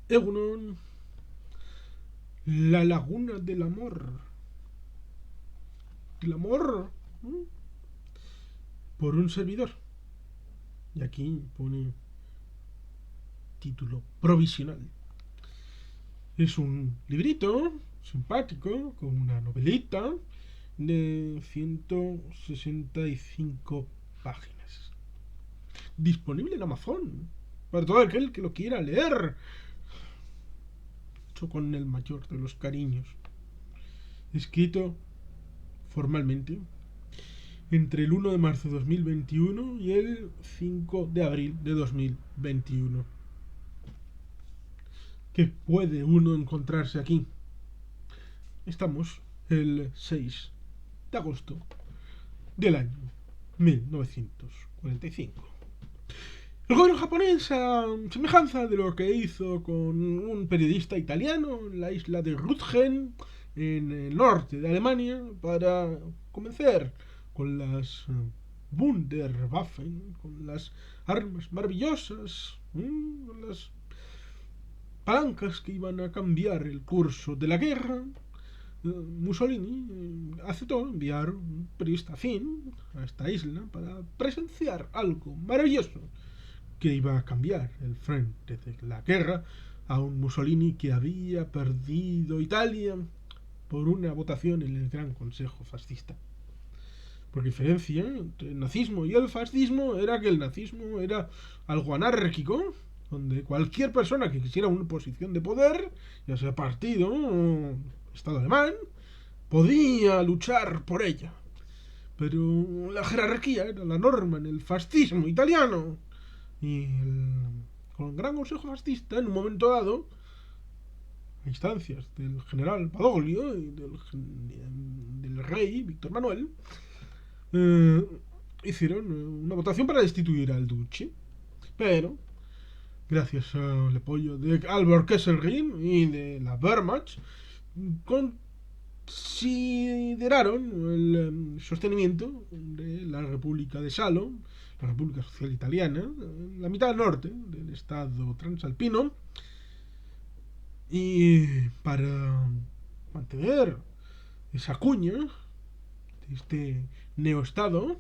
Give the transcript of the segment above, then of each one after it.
Egunon, la laguna del amor. El amor, ¿m? Por un servidor. Y aquí pone título provisional. Es un librito simpático con una novelita de 165 páginas. Disponible en Amazon para todo aquel que lo quiera leer. Hecho con el mayor de los cariños. Escrito formalmente entre el 1 de marzo de 2021 y el 5 de abril de 2021. ¿Qué puede uno encontrarse aquí? Estamos el 6 de agosto del año 1945. El gobierno japonés, a semejanza de lo que hizo con un periodista italiano en la isla de Rügen, en el norte de Alemania, para convencer con las Wunderwaffen, con las armas maravillosas, con las palancas que iban a cambiar el curso de la guerra. Mussolini aceptó enviar un periodista afín a esta isla para presenciar algo maravilloso que iba a cambiar el frente de la guerra a un Mussolini que había perdido Italia por una votación en el Gran Consejo Fascista. Por diferencia entre el nazismo y el fascismo era que el nazismo era algo anárquico, donde cualquier persona que quisiera una posición de poder, ya sea partido o Estado alemán, podía luchar por ella. Pero la jerarquía era la norma en el fascismo italiano. Y con el Gran Consejo Fascista, en un momento dado, a instancias del general Badoglio y del rey Víctor Manuel, eh, hicieron una votación para destituir al duce. Pero, gracias al apoyo de Albert Kesselring y de la Wehrmacht, consideraron el sostenimiento de la República de Salo, la República Social Italiana, en la mitad norte del estado transalpino, y para mantener esa cuña de este neoestado,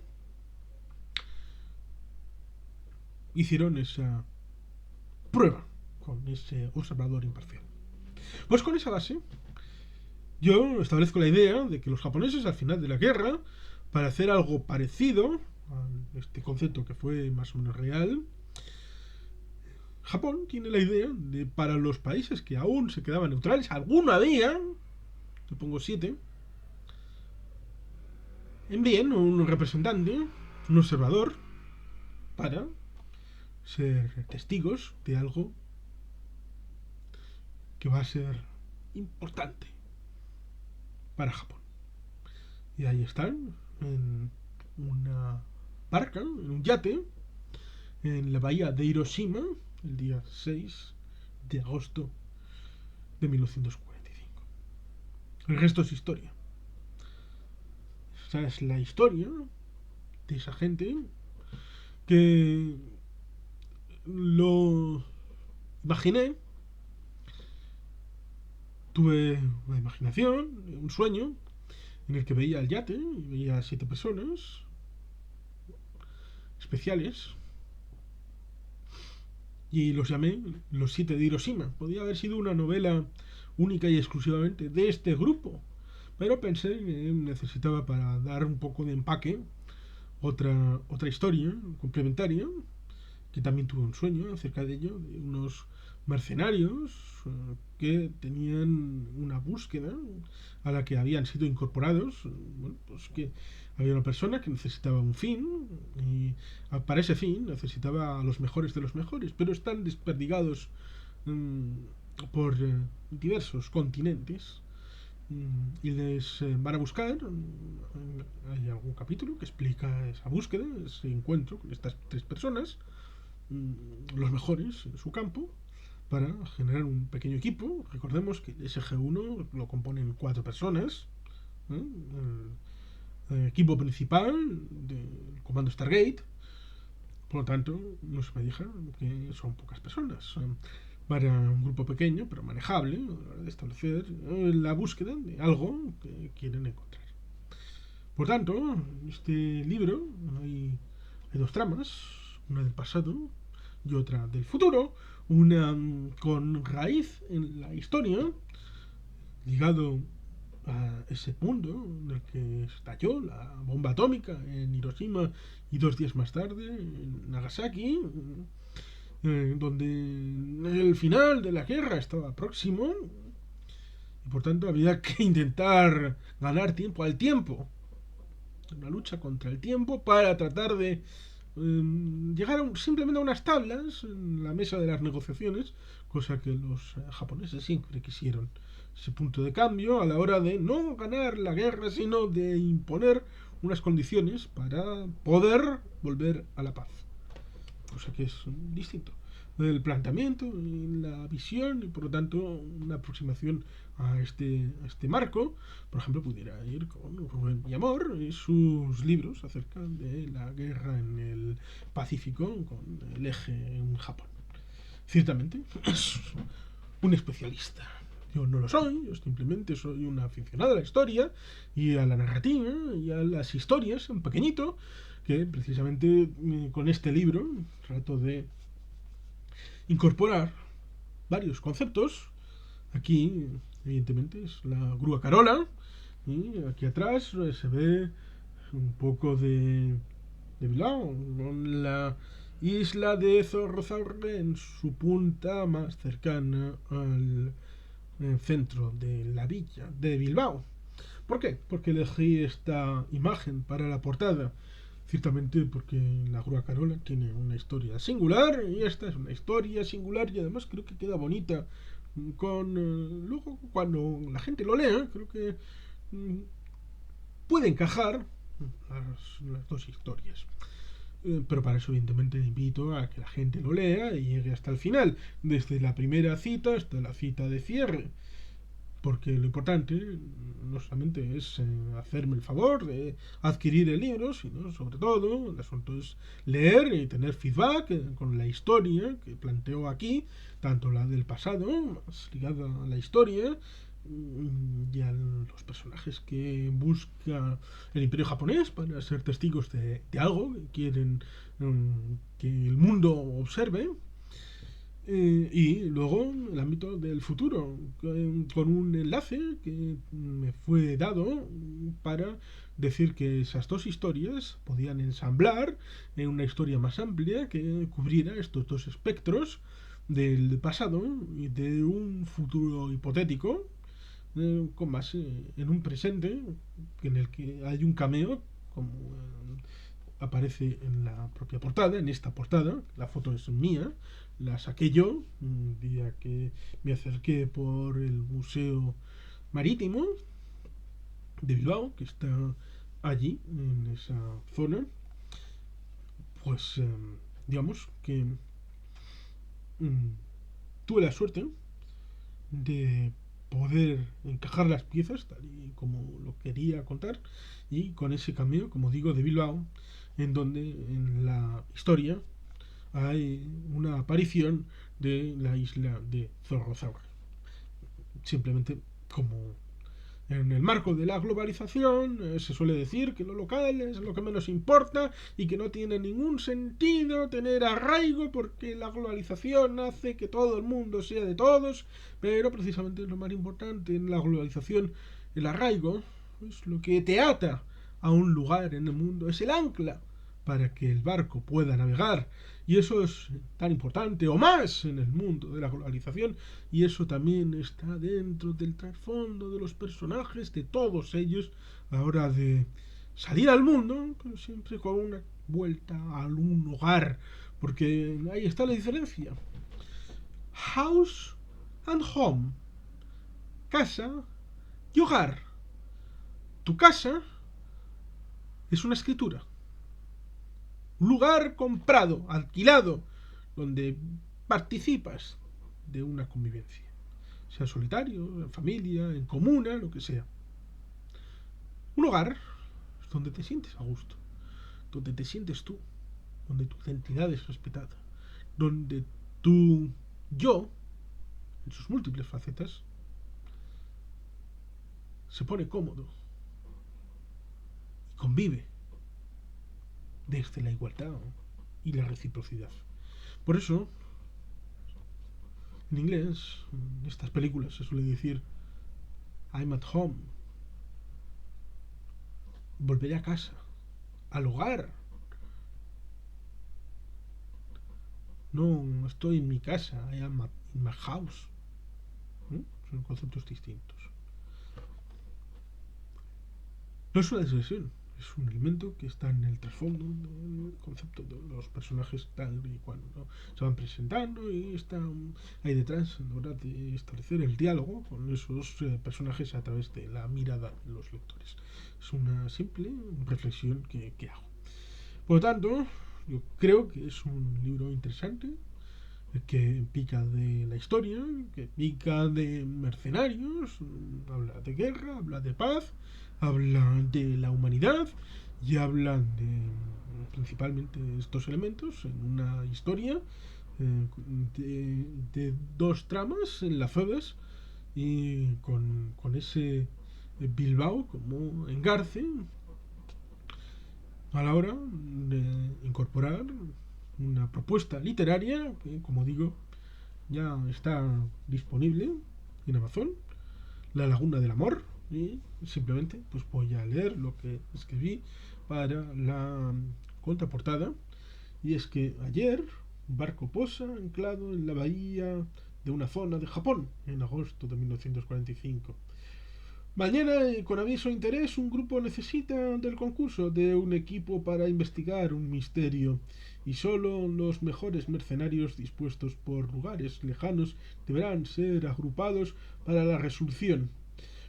hicieron esa prueba con ese observador imparcial. Pues con esa base, yo establezco la idea de que los japoneses al final de la guerra, para hacer algo parecido a este concepto que fue más o menos real, Japón tiene la idea de para los países que aún se quedaban neutrales, alguna día, te pongo 7, envíen un representante, un observador, para ser testigos de algo que va a ser importante para Japón. Y ahí están, en una barca, en un yate, en la bahía de Hiroshima, el día 6 de agosto de 1945. El resto es historia. Esa es la historia de esa gente que lo imaginé, tuve una imaginación, un sueño, en el que veía el yate y veía 7 personas especiales y los llamé Los 7 de Hiroshima. Podía haber sido una novela única y exclusivamente de este grupo, pero pensé que necesitaba, para dar un poco de empaque, otra historia complementaria, que también tuve un sueño acerca de ello, de unos mercenarios que tenían una búsqueda a la que habían sido incorporados. Bueno, pues que había una persona que necesitaba un fin y para ese fin necesitaba a los mejores de los mejores, pero están desperdigados por diversos continentes y les van a buscar. Hay algún capítulo que explica esa búsqueda, ese encuentro con estas 3 personas, los mejores en su campo, para generar un pequeño equipo. Recordemos que el SG-1 lo componen 4 personas, ¿eh? El equipo principal del comando Stargate. Por lo tanto, no se me diga que son pocas personas. para un grupo pequeño, pero manejable, a la hora de establecer la búsqueda de algo que quieren encontrar. Por tanto, en este libro hay dos tramas, una del pasado y otra del futuro, una con raíz en la historia, ligado a ese mundo en el que estalló la bomba atómica en Hiroshima y 2 días más tarde en Nagasaki, donde el final de la guerra estaba próximo y por tanto había que intentar ganar tiempo al tiempo, una lucha contra el tiempo para tratar de llegar simplemente a unas tablas en la mesa de las negociaciones, cosa que los japoneses siempre quisieron. Ese punto de cambio a la hora de no ganar la guerra, sino de imponer unas condiciones para poder volver a la paz. Cosa que es distinto. El planteamiento, la visión y por lo tanto una aproximación a este marco, por ejemplo, pudiera ir con Rubén Villamor y sus libros acerca de la guerra en el Pacífico con el eje en Japón. Ciertamente es un especialista. Yo no lo soy, yo simplemente soy un aficionado a la historia y a la narrativa y a las historias en pequeñito, que precisamente con este libro trato de incorporar varios conceptos. Aquí, evidentemente, es la grúa Carola y aquí atrás se ve un poco de Bilbao, con la isla de Zorrozaurre en su punta más cercana al centro de la villa de Bilbao. ¿Por qué? Porque elegí esta imagen para la portada. Ciertamente porque la Grúa Carola tiene una historia singular y esta es una historia singular y además creo que queda bonita con luego cuando la gente lo lea creo que puede encajar las dos historias. Pero para eso evidentemente invito a que la gente lo lea y llegue hasta el final, desde la primera cita hasta la cita de cierre, porque lo importante no solamente es hacerme el favor de adquirir el libro, sino sobre todo el asunto es leer y tener feedback con la historia que planteo aquí, tanto la del pasado, más ligada a la historia, y a los personajes que busca el imperio japonés para ser testigos de algo que quieren que el mundo observe, y luego el ámbito del futuro, con un enlace que me fue dado para decir que esas dos historias podían ensamblar en una historia más amplia que cubriera estos dos espectros del pasado y de un futuro hipotético, con base en un presente en el que hay un cameo, como aparece en la propia portada, en esta portada. La foto es mía, la saqué yo un día que me acerqué por el Museo Marítimo de Bilbao, que está allí, en esa zona. Pues digamos que tuve la suerte de poder encajar las piezas tal y como lo quería contar y con ese cameo, como digo, de Bilbao, en donde en la historia hay una aparición de la isla de Zorrozaurre. Simplemente como en el marco de la globalización se suele decir que lo local es lo que menos importa y que no tiene ningún sentido tener arraigo porque la globalización hace que todo el mundo sea de todos, pero precisamente es lo más importante en la globalización. El arraigo es lo que te ata a un lugar en el mundo, es el ancla para que el barco pueda navegar. Y eso es tan importante o más en el mundo de la globalización. Y eso también está dentro del trasfondo de los personajes, de todos ellos, a la hora de salir al mundo, pero siempre con una vuelta a un hogar. Porque ahí está la diferencia. House and home. Casa y hogar. Tu casa es una escritura. Un lugar comprado, alquilado, donde participas de una convivencia, sea solitario, en familia, en comuna, lo que sea. Un hogar es donde te sientes a gusto, donde te sientes tú, donde tu identidad es respetada, donde tu yo en sus múltiples facetas, se pone cómodo y convive desde la igualdad y la reciprocidad. Por eso, en inglés, en estas películas se suele decir I'm at home, volveré a casa, al hogar. No estoy en mi casa, I am in my house. Son conceptos distintos. No es una expresión, es un elemento que está en el trasfondo del concepto de los personajes tal y cuando se van presentando y está ahí detrás en hora de establecer el diálogo con esos personajes a través de la mirada de los lectores. Es una simple reflexión que hago. Por lo tanto, yo creo que es un libro interesante, que pica de la historia, que pica de mercenarios, habla de guerra, habla de paz, habla de la humanidad y habla de principalmente estos elementos en una historia de dos tramas enlazadas y con ese Bilbao como engarce a la hora de incorporar una propuesta literaria que, como digo, ya está disponible en Amazon, La Laguna del Amor, y simplemente pues voy a leer lo que escribí para la contraportada, y es que ayer un barco posa anclado en la bahía de una zona de Japón en agosto de 1945. Mañana, con aviso de interés, un grupo necesita del concurso de un equipo para investigar un misterio, y solo los mejores mercenarios dispuestos por lugares lejanos deberán ser agrupados para la resolución,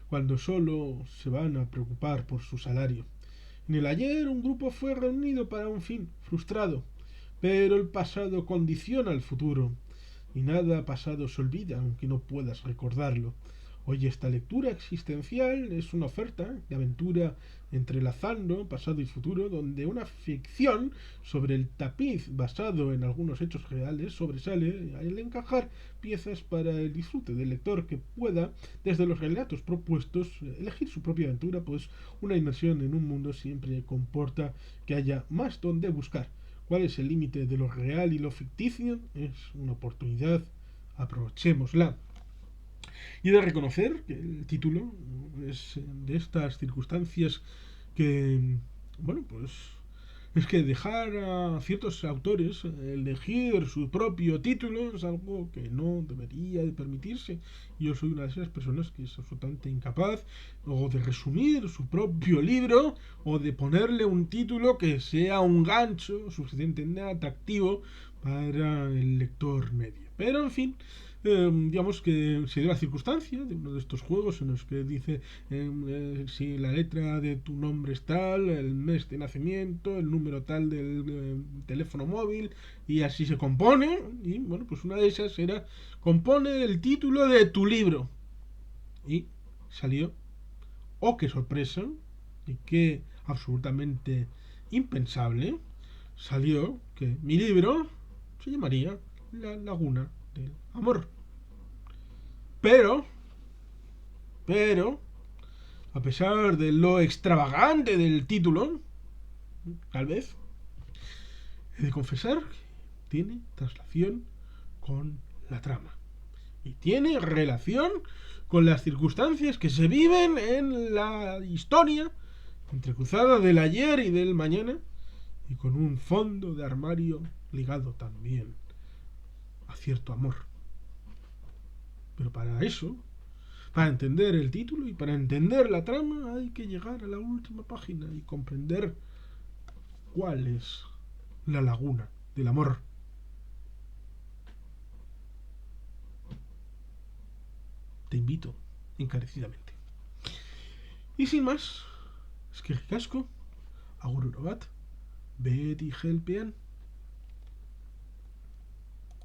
cuando solo se van a preocupar por su salario. En el ayer un grupo fue reunido para un fin frustrado, pero el pasado condiciona el futuro, y nada pasado se olvida aunque no puedas recordarlo. Hoy esta lectura existencial es una oferta de aventura entrelazando pasado y futuro, donde una ficción sobre el tapiz basado en algunos hechos reales sobresale al encajar piezas para el disfrute del lector, que pueda, desde los relatos propuestos, elegir su propia aventura, pues una inmersión en un mundo siempre comporta que haya más donde buscar. ¿Cuál es el límite de lo real y lo ficticio? Es una oportunidad, aprovechémosla. Y he de reconocer que el título es de estas circunstancias que, bueno, pues es que dejar a ciertos autores elegir su propio título es algo que no debería de permitirse. Yo soy una de esas personas que es absolutamente incapaz o de resumir su propio libro o de ponerle un título que sea un gancho suficientemente atractivo para el lector medio. Pero en fin, digamos que se dio la circunstancia de uno de estos juegos en los que dice si la letra de tu nombre es tal, el mes de nacimiento, el número tal del teléfono móvil, y así se compone. Y bueno, pues una de esas era compone el título de tu libro, y salió, oh qué sorpresa y qué absolutamente impensable, salió que mi libro se llamaría La Laguna del Amor. Pero, a pesar de lo extravagante del título, tal vez, he de confesar que tiene traslación con la trama. Y tiene relación con las circunstancias que se viven en la historia, entrecruzada del ayer y del mañana, y con un fondo de armario ligado también a cierto amor. Pero para eso, para entender el título y para entender la trama, hay que llegar a la última página y comprender cuál es la laguna del amor. Te invito encarecidamente. Y sin más, es que ricasco, agur bat, beti gelpean.